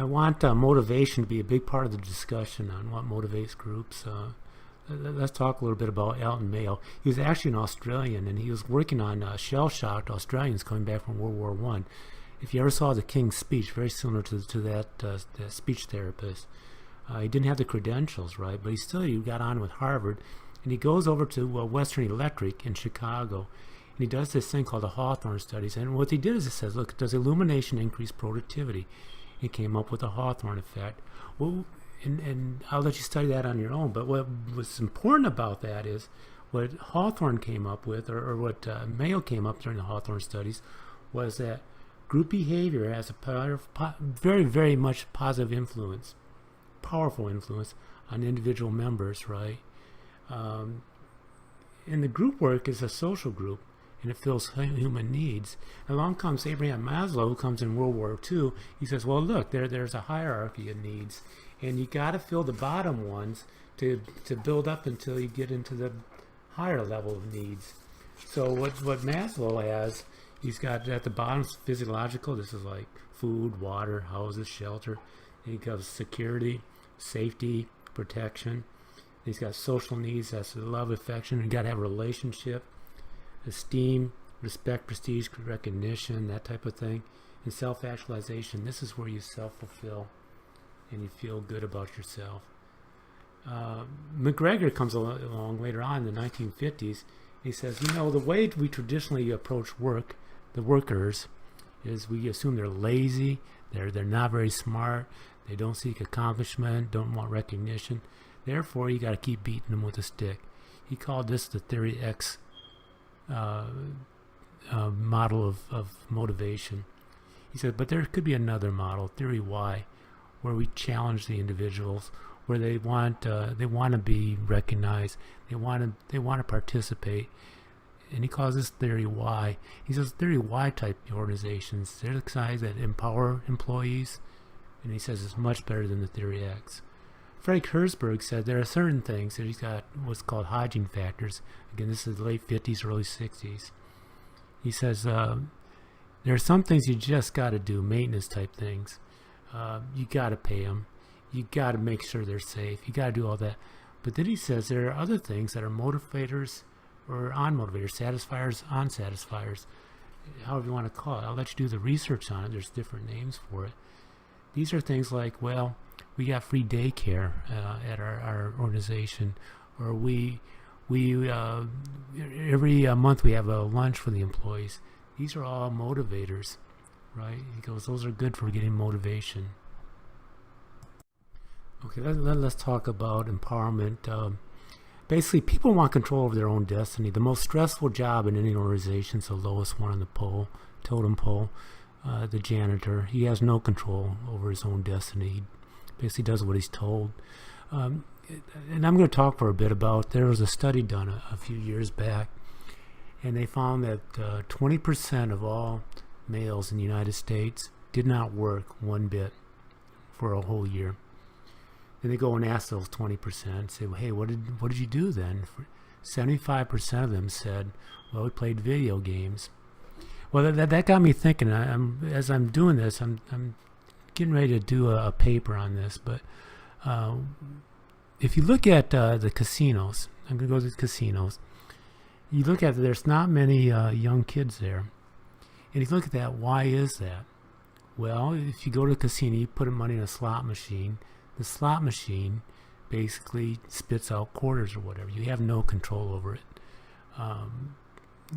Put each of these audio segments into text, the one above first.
I want motivation to be a big part of the discussion on what motivates groups. Let's talk a little bit about Alton Mayo. He was actually an Australian, and he was working on shell-shocked Australians coming back from World War I. If you ever saw the King's Speech, very similar to that speech therapist. He didn't have the credentials, right? But he got on with Harvard, and he goes over to Western Electric in Chicago, and he does this thing called the Hawthorne studies. And what he did is he says, look, does illumination increase productivity? He came up with the Hawthorne effect. Well, and I'll let you study that on your own. But what was important about that is what Hawthorne came up with, or what Mayo came up during the Hawthorne studies, was that group behavior has a very, very much positive influence, powerful influence on individual members, right? And the group work is a social group, and it fills human needs. And along comes Abraham Maslow, who comes in World War II. He says, well, look, there's a hierarchy of needs, and you got to fill the bottom ones to build up until you get into the higher level of needs. So what Maslow has, he's got at the bottom physiological. This is like food, water, houses, shelter. Then he goes security, safety, protection. He's got social needs. That's love, affection. You got to have a relationship, esteem, respect, prestige, recognition, that type of thing. And self-actualization. This is where you self-fulfill and you feel good about yourself. McGregor comes along later on in the 1950s. He says, the way we traditionally approach work, the workers, is we assume they're lazy, they're not very smart, they don't seek accomplishment, don't want recognition. Therefore, you got to keep beating them with a stick. He called this the Theory X model of motivation. He said, but there could be another model, Theory Y, where we challenge the individuals, where they want to be recognized, they want to participate, and he calls this Theory Y. He says Theory Y type organizations, they're the kinds that empower employees, and he says it's much better than the Theory X. Frank Herzberg said there are certain things that he's got what's called hygiene factors. Again, this is the late 50s, early 60s. He says there are some things you just got to do, maintenance type things. You got to pay them. You got to make sure they're safe. You got to do all that. But then he says there are other things that are motivators or unmotivators, satisfiers, unsatisfiers, however you want to call it. I'll let you do the research on it. There's different names for it. These are things like, well, we got free daycare at our organization, or we every month we have a lunch for the employees. These are all motivators, right? He goes, those are good for getting motivation. Okay, let's talk about empowerment. Basically, people want control over their own destiny. The most stressful job in any organization is the lowest one on the totem pole. The janitor, he has no control over his own destiny. He basically does what he's told. And I'm going to talk for a bit about, there was a study done a few years back, and they found that 20% of all males in the United States did not work one bit for a whole year. Then they go and ask those 20%, say, well, hey, what did you do then? 75% of them said, well, we played video games. Well, that got me thinking. As I'm doing this, I'm getting ready to do a paper on this. But if you look at the casinos, I'm going to go to the casinos. You look at there's not many young kids there. And if you look at that, why is that? Well, if you go to a casino, you put money in a slot machine. The slot machine basically spits out quarters or whatever. You have no control over it.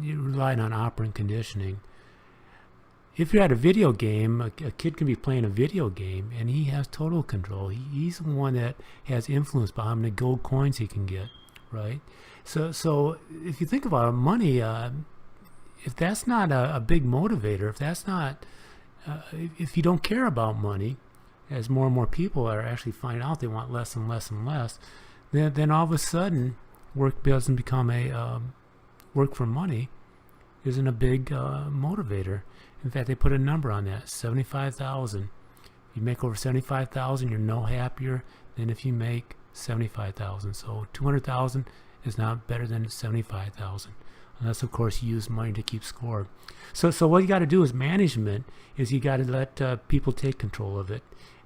You're relying on operant conditioning. If you're at a video game, a kid can be playing a video game and he has total control. He's the one that has influence by how many gold coins he can get, right? So if you think about it, money, if that's not a big motivator, if that's not, if you don't care about money, as more and more people are actually finding out they want less and less and less, then all of a sudden work doesn't become a work for money isn't a big motivator. In fact, they put a number on that, 75,000. If you make over 75,000, you're no happier than if you make 75,000. So 200,000 is not better than 75,000, unless of course you use money to keep score. So what you got to do as management is you got to let people take control of it.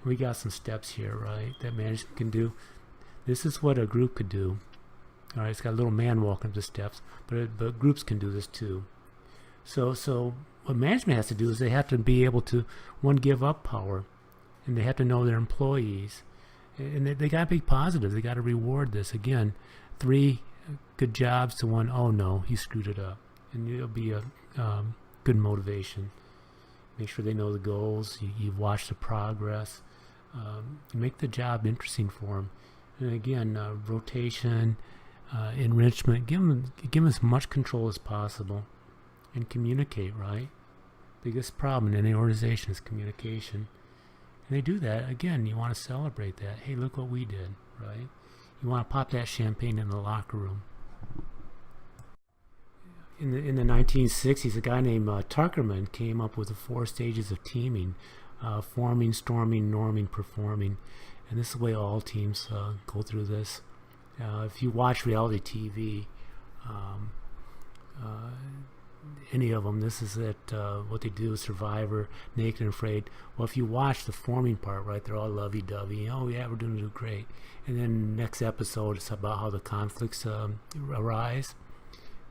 We got some steps here, right, that management can do. This is what a group could do. All right, it's got a little man walking up the steps, but groups can do this too. So what management has to do is they have to be able to, one, give up power, and they have to know their employees. And they got to be positive. They got to reward this. Again, 3 good jobs to 1, oh no, you screwed it up. And it'll be a good motivation. Make sure they know the goals. You've watched the progress. Make the job interesting for them. And again, rotation, enrichment. Give them as much control as possible. And communicate, right? Biggest problem in any organization is communication. And they do that. Again, you want to celebrate that. Hey, look what we did, right? You want to pop that champagne in the locker room. In the 1960s, a guy named Tuckerman came up with the 4 stages of teaming: forming, storming, norming, performing. And this is the way all teams go through this. If you watch reality TV, any of them, this is it. What they do is Survivor, Naked and Afraid. Well, if you watch the forming part, right, they're all lovey-dovey. Oh yeah, we're doing great. And then next episode, it's about how the conflicts arise.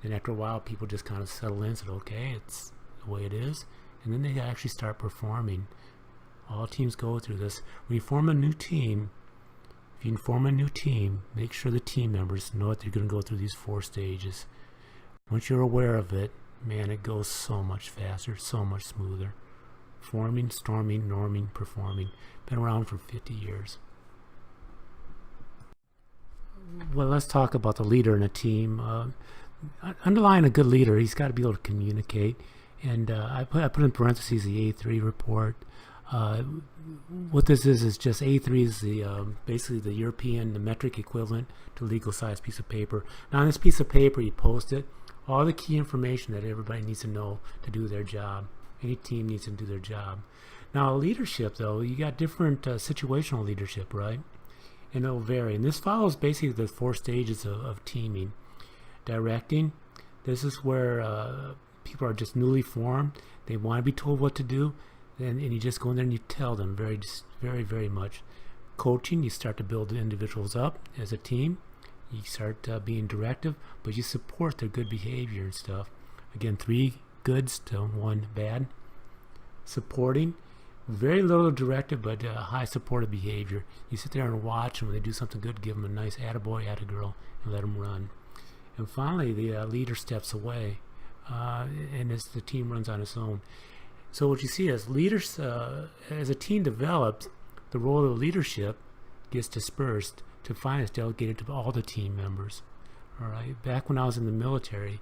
And after a while, people just kind of settle in and say, okay, it's the way it is. And then they actually start performing. All teams go through this. When you form a new team, if you can form a new team, make sure the team members know that you're going to go through these 4 stages. Once you're aware of it, man, it goes so much faster, so much smoother. Forming, storming, norming, performing. Been around for 50 years. Well, let's talk about the leader in a team. Underlying a good leader, he's got to be able to communicate. And I put in parentheses the A3 report. What this is just A3 is the basically the European, the metric equivalent to legal size piece of paper. Now on this piece of paper, you post it. All the key information that everybody needs to know to do their job. Any team needs to do their job. Now leadership, though, you got different situational leadership, right? And it'll vary. And this follows basically the 4 stages of teaming. Directing, this is where people are just newly formed. They want to be told what to do. And you just go in there and you tell them very, very much. Coaching, you start to build the individuals up as a team. You start being directive, but you support their good behavior and stuff. Again, 3 goods to 1 bad. Supporting, very little directive, but high supportive behavior. You sit there and watch, and when they do something good, give them a nice attaboy, attagirl, and let them run. And finally, the leader steps away, and as the team runs on its own. So what you see is leaders, as a team develops, the role of leadership gets dispersed to finally it's delegated to all the team members. All right. Back when I was in the military,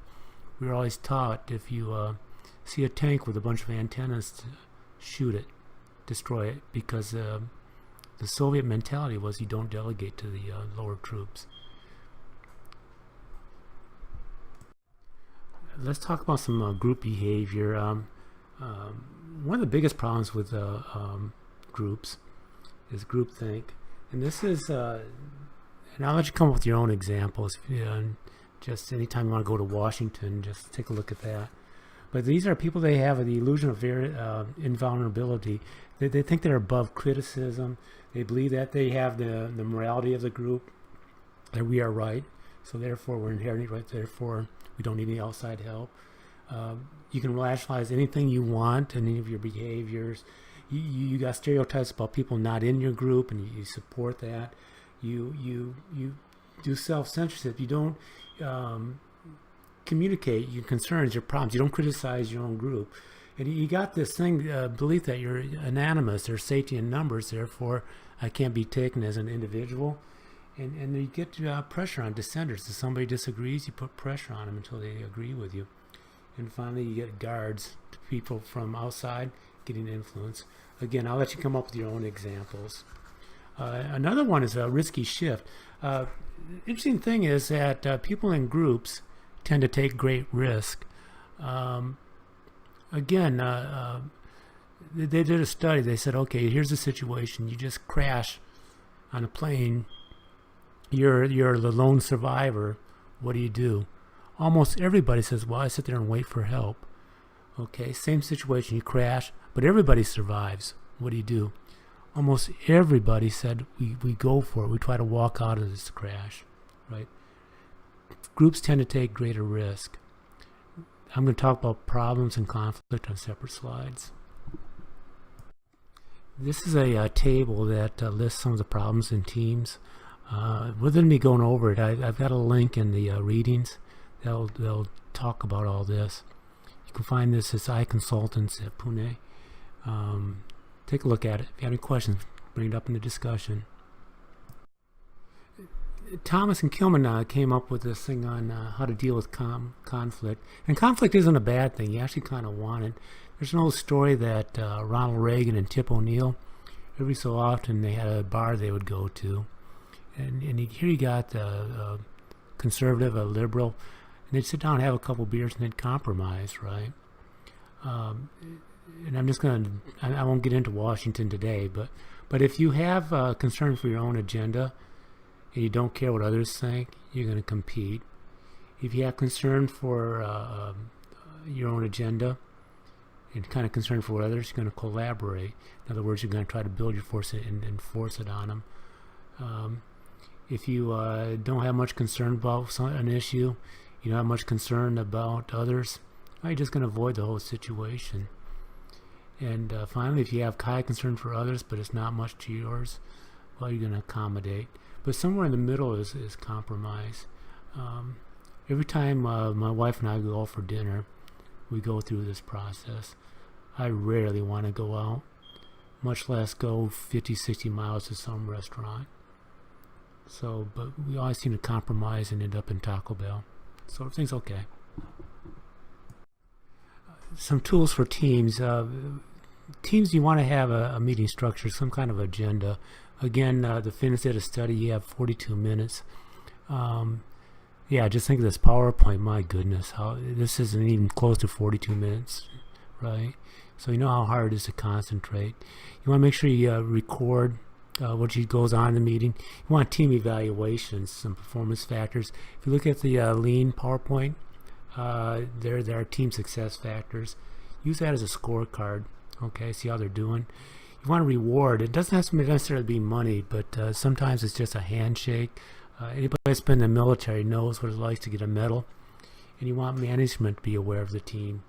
we were always taught if you see a tank with a bunch of antennas, to shoot it, destroy it, because the Soviet mentality was you don't delegate to the lower troops. Let's talk about some group behavior. One of the biggest problems with groups is groupthink. And this is, and I'll let you come up with your own examples. Just anytime you want to go to Washington, just take a look at that. But these are people, they have the illusion of invulnerability. They think they're above criticism. They believe that they have the morality of the group, that we are right. So therefore, we're inherently right. Therefore, we don't need any outside help. You can rationalize anything you want, any of your behaviors. You got stereotypes about people not in your group, and you support that. You do self-censorship. You don't communicate your concerns, your problems. You don't criticize your own group. And you got this thing, belief that you're anonymous. There's safety in numbers, therefore I can't be taken as an individual. And you get pressure on dissenters. If somebody disagrees, you put pressure on them until they agree with you. And finally, you get guards, people from outside getting influence. Again, I'll let you come up with your own examples. Another one is a risky shift. Interesting thing is that people in groups tend to take great risk. Again, they did a study. They said, okay, here's the situation. You just crash on a plane. You're the lone survivor. What do? Almost everybody says, well, I sit there and wait for help. Okay, same situation. You crash, but everybody survives. What do? almost everybody said we go for it. We try to walk out of this crash, right? Groups tend to take greater risk. I'm going to talk about problems and conflict on separate slides. This is a table that lists some of the problems in teams. Rather than me going over it, I've got a link in the readings. They'll talk about all this. You can find this at iConsultants at Pune. Take a look at it. If you have any questions, bring it up in the discussion. Thomas and Kilman came up with this thing on how to deal with conflict. And conflict isn't a bad thing. You actually kind of want it. There's an old story that Ronald Reagan and Tip O'Neill, every so often they had a bar they would go to. And here you got a conservative, a liberal, and they'd sit down and have a couple beers and they'd compromise, right? And I'm just going to, I won't get into Washington today, but if you have concern for your own agenda and you don't care what others think, you're going to compete. If you have concern for your own agenda and kind of concern for others, you're going to collaborate. In other words, you're going to try to build your force and enforce it on them. If you don't have much concern about an issue, you don't have much concern about others, you're just going to avoid the whole situation. And finally, if you have high concern for others, but it's not much to yours, well, you're going to accommodate. But somewhere in the middle is compromise. Every time my wife and I go out for dinner, we go through this process. I rarely want to go out, much less go 50, 60 miles to some restaurant. So, but we always seem to compromise and end up in Taco Bell. So everything's okay. Some tools for teams. Teams, you want to have a meeting structure, some kind of agenda. Again, the Finns did a study. You have 42 minutes. Yeah, just think of this PowerPoint. My goodness, how this isn't even close to 42 minutes, right? So you know how hard it is to concentrate. You want to make sure you record what goes on in the meeting. You want team evaluations, some performance factors. If you look at the lean PowerPoint, there are team success factors. Use that as a scorecard. Okay, see how they're doing. You want to reward. It doesn't have to necessarily be money, but sometimes it's just a handshake. Anybody that's been in the military knows what it's like to get a medal. And you want management to be aware of the team.